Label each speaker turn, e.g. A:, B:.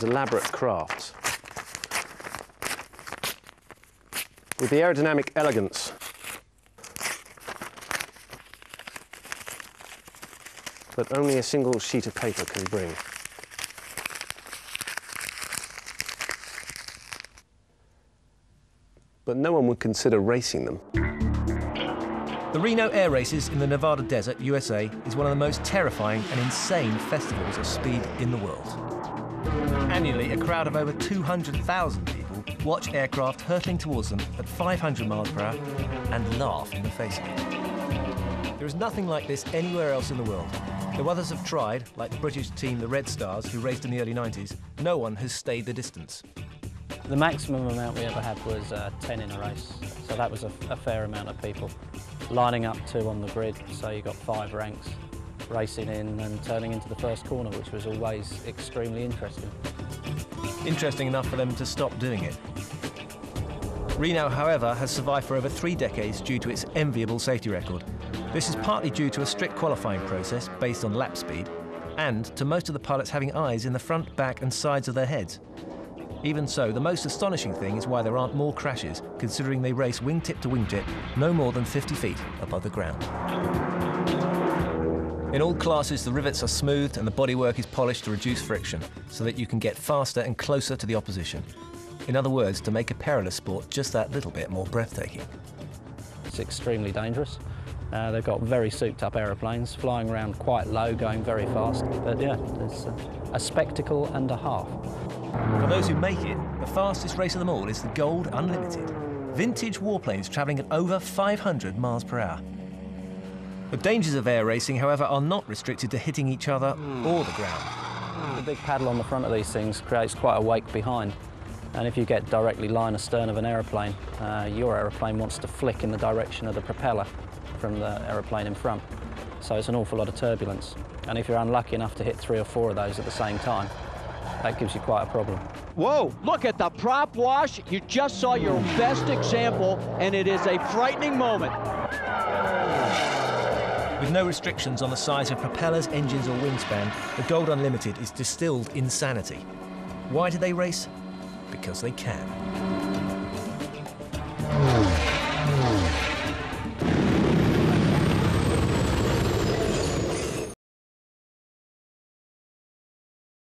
A: and elaborate crafts. With the aerodynamic elegance that only a single sheet of paper can bring. But no one would consider racing them.
B: The Reno Air Races in the Nevada Desert, USA, is one of the most terrifying and insane festivals of speed in the world. Annually, a crowd of over 200,000 people watch aircraft hurtling towards them at 500 miles per hour and laugh in the face of it. There is nothing like this anywhere else in the world. Though others have tried, like the British team, the Red Stars, who raced in the early 90s, no one has stayed the distance.
C: The maximum amount we ever had was 10 in a race, so that was a fair amount of people. Lining up 2 on the grid, so you got 5 ranks, racing in and turning into the first corner, which was always extremely interesting.
B: Interesting enough for them to stop doing it. Reno, however, has survived for over 3 decades due to its enviable safety record. This is partly due to a strict qualifying process based on lap speed, and to most of the pilots having eyes in the front, back and sides of their heads. Even so, the most astonishing thing is why there aren't more crashes, considering they race wingtip to wingtip no more than 50 feet above the ground. In all classes, the rivets are smoothed and the bodywork is polished to reduce friction, so that you can get faster and closer to the opposition. In other words, to make a perilous sport just that little bit more breathtaking.
C: It's extremely dangerous. They've got very souped-up aeroplanes, flying around quite low, going very fast. But yeah, it's a spectacle and a half.
B: For those who make it, the fastest race of them all is the Gold Unlimited. Vintage warplanes travelling at over 500 miles per hour. The dangers of air racing, however, are not restricted to hitting each other or the ground.
C: The big paddle on the front of these things creates quite a wake behind. And if you get directly line astern of an aeroplane, your aeroplane wants to flick in the direction of the propeller from the aeroplane in front. So it's an awful lot of turbulence. And if you're unlucky enough to hit 3 or 4 of those at the same time, that gives you quite a problem.
D: Whoa, look at the prop wash. You just saw your best example, and it is a frightening moment.
B: With no restrictions on the size of propellers, engines or wingspan, the Gold Unlimited is distilled insanity. Why do they race? Because they can.